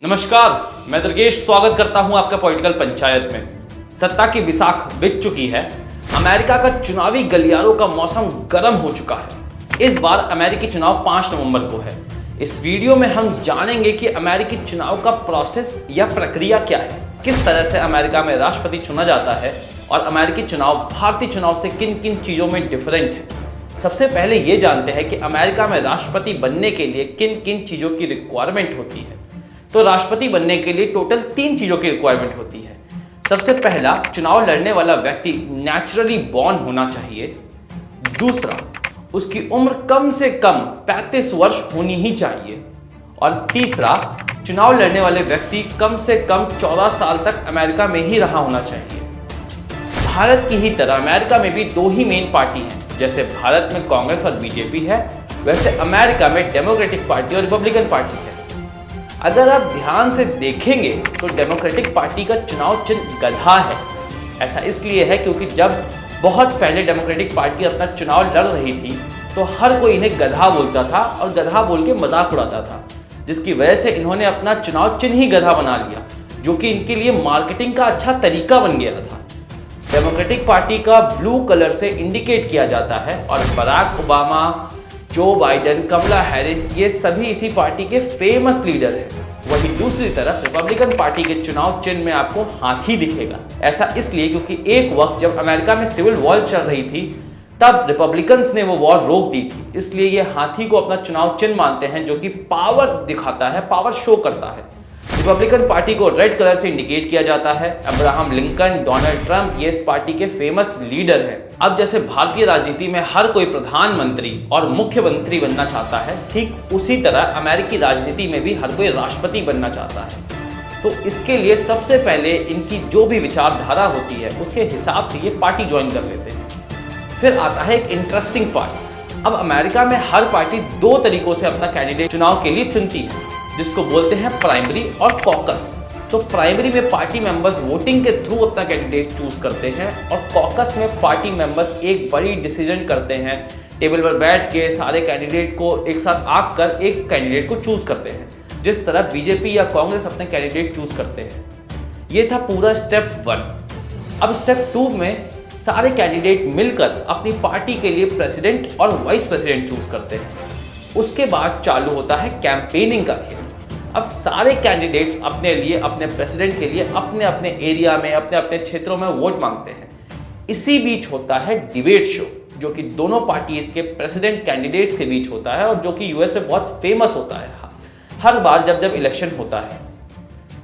नमस्कार, मैं दुर्गेश स्वागत करता हूं आपका पॉलिटिकल पंचायत में। सत्ता की बिसाख बिक चुकी है। अमेरिका का चुनावी गलियारों का मौसम गर्म हो चुका है। इस बार अमेरिकी चुनाव 5 नवंबर को है। इस वीडियो में हम जानेंगे कि अमेरिकी चुनाव का प्रोसेस या प्रक्रिया क्या है, किस तरह से अमेरिका में राष्ट्रपति चुना जाता है और अमेरिकी चुनाव भारतीय चुनाव से किन किन चीजों में डिफरेंट है। सबसे पहले ये जानते हैं कि अमेरिका में राष्ट्रपति बनने के लिए किन किन चीजों की रिक्वायरमेंट होती है। तो राष्ट्रपति बनने के लिए टोटल 3 चीजों की रिक्वायरमेंट होती है। सबसे पहला, चुनाव लड़ने वाला व्यक्ति नेचुरली बॉर्न होना चाहिए। दूसरा, उसकी उम्र कम से कम 35 वर्ष होनी ही चाहिए। और तीसरा, चुनाव लड़ने वाले व्यक्ति कम से कम 14 साल तक अमेरिका में ही रहा होना चाहिए। भारत की ही तरह अमेरिका में भी 2 ही मेन पार्टी हैं। जैसे भारत में कांग्रेस और बीजेपी है, वैसे अमेरिका में डेमोक्रेटिक पार्टी और रिपब्लिकन पार्टी है। अगर आप ध्यान से देखेंगे तो डेमोक्रेटिक पार्टी का चुनाव चिन्ह गधा है। ऐसा इसलिए है क्योंकि जब बहुत पहले डेमोक्रेटिक पार्टी अपना चुनाव लड़ रही थी तो हर कोई इन्हें गधा बोलता था और गधा बोल के मजाक उड़ाता था, जिसकी वजह से इन्होंने अपना चुनाव चिन्ह ही गधा बना लिया, जो कि इनके लिए मार्केटिंग का अच्छा तरीका बन गया था। डेमोक्रेटिक पार्टी का ब्लू कलर से इंडिकेट किया जाता है और बराक ओबामा, जो बाइडेन, कमला हैरिस, ये सभी इसी पार्टी के फेमस लीडर हैं। वहीं दूसरी तरफ रिपब्लिकन पार्टी के चुनाव चिन्ह में आपको हाथी दिखेगा। ऐसा इसलिए क्योंकि एक वक्त जब अमेरिका में सिविल वॉर चल रही थी तब रिपब्लिकन्स ने वो वॉर रोक दी थी, इसलिए ये हाथी को अपना चुनाव चिन्ह मानते हैं, जो कि पावर दिखाता है, पावर शो करता है। रिपब्लिकन पार्टी को रेड कलर से इंडिकेट किया जाता है। अब्राहम लिंकन, डोनाल्ड ट्रंप, ये इस पार्टी के फेमस लीडर हैं। अब जैसे भारतीय राजनीति में हर कोई प्रधानमंत्री और मुख्यमंत्री बनना चाहता है, ठीक उसी तरह अमेरिकी राजनीति में भी हर कोई राष्ट्रपति बनना चाहता है। तो इसके लिए सबसे पहले इनकी जो भी विचारधारा होती है उसके हिसाब से ये पार्टी ज्वाइन कर लेते हैं। फिर आता है एक इंटरेस्टिंग पार्ट। अब अमेरिका में हर पार्टी 2 तरीकों से अपना कैंडिडेट चुनाव के लिए चुनती है, जिसको बोलते हैं प्राइमरी और कॉकस। तो प्राइमरी में पार्टी मेंबर्स वोटिंग के थ्रू अपना कैंडिडेट चूज करते हैं और कॉकस में पार्टी मेंबर्स एक बड़ी डिसीजन करते हैं। टेबल पर बैठ के सारे कैंडिडेट को एक साथ आग कर एक कैंडिडेट को चूज करते हैं, जिस तरह बीजेपी या कांग्रेस अपने कैंडिडेट चूज करते हैं। ये था पूरा स्टेप 1। अब स्टेप 2 में सारे कैंडिडेट मिलकर अपनी पार्टी के लिए प्रेसिडेंट और वाइस प्रेसिडेंट चूज करते हैं। उसके बाद चालू होता है कैंपेनिंग का खेल। अब सारे कैंडिडेट्स अपने लिए, अपने प्रेसिडेंट के लिए अपने अपने एरिया में, अपने अपने क्षेत्रों में वोट मांगते हैं। इसी बीच होता है डिबेट शो, जो कि दोनों पार्टीज के प्रेसिडेंट कैंडिडेट्स के बीच होता है और जो कि यूएस में बहुत फेमस होता है हर बार जब इलेक्शन होता है।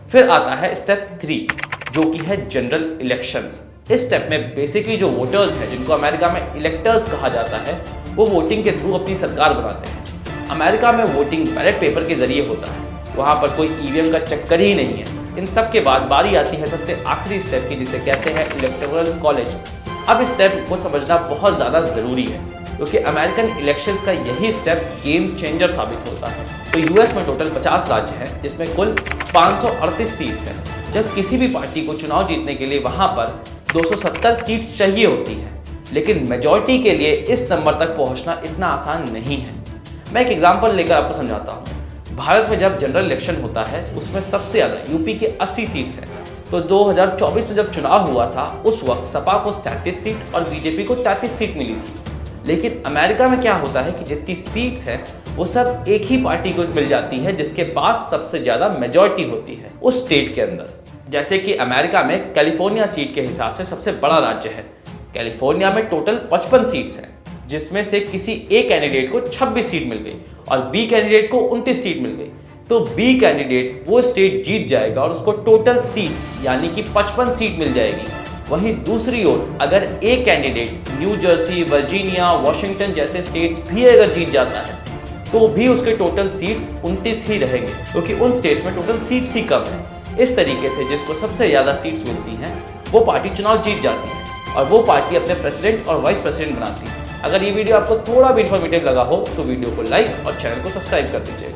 फिर आता है स्टेप 3, जो कि है जनरल इलेक्शंस। इस स्टेप में बेसिकली जो वोटर्स हैं, जिनको अमेरिका में इलेक्टर्स कहा जाता है, वो वोटिंग के थ्रू अपनी सरकार बनाते हैं। अमेरिका में वोटिंग बैलेट पेपर के जरिए होता है, वहाँ पर कोई ईवीएम का चक्कर ही नहीं है। इन सब के बाद बारी आती है सबसे आखिरी स्टेप की, जिसे कहते हैं इलेक्टोरल कॉलेज। अब इस स्टेप को समझना बहुत ज़्यादा ज़रूरी है, क्योंकि अमेरिकन इलेक्शन का यही स्टेप गेम चेंजर साबित होता है। तो यूएस में टोटल 50 राज्य हैं, जिसमें कुल 538 सीट्स हैं। जब किसी भी पार्टी को चुनाव जीतने के लिए वहाँ पर 270 सीट्स चाहिए होती हैं, लेकिन मेजॉरिटी के लिए इस नंबर तक पहुँचना इतना आसान नहीं है। मैं एक एग्जाम्पल लेकर आपको समझाता हूँ। भारत में जब जनरल इलेक्शन होता है उसमें सबसे ज़्यादा यूपी के 80 सीट्स हैं। तो 2024 में जब चुनाव हुआ था उस वक्त सपा को 37 सीट और बीजेपी को 33 सीट मिली थी। लेकिन अमेरिका में क्या होता है कि जितनी सीट्स हैं वो सब एक ही पार्टी को मिल जाती है, जिसके पास सबसे ज़्यादा मेजॉरिटी होती है उस स्टेट के अंदर। जैसे कि अमेरिका में कैलिफोर्निया सीट के हिसाब से सबसे बड़ा राज्य है। कैलिफोर्निया में टोटल 55 सीट्स हैं, जिसमें से किसी ए कैंडिडेट को 26 सीट मिल गई और बी कैंडिडेट को 29 सीट मिल गई। तो बी कैंडिडेट वो स्टेट जीत जाएगा और उसको टोटल सीट्स यानी कि 55 सीट मिल जाएगी। वहीं दूसरी ओर अगर a candidate new Jersey, Virginia, Washington जैसे स्टेट्स भी अगर जीत जाता है तो भी उसके टोटल सीट्स 29 ही रहेंगे, क्योंकि उन स्टेट्स में टोटल सीट्स ही कम है। इस तरीके से जिसको सबसे ज़्यादा सीट्स मिलती हैं वो पार्टी चुनाव जीत जाती है और वो पार्टी अपने प्रेसिडेंट और वाइस प्रेसिडेंट बनाती है। अगर ये वीडियो आपको थोड़ा भी इन्फॉर्मेटिव लगा हो तो वीडियो को लाइक और चैनल को सब्सक्राइब कर दीजिए।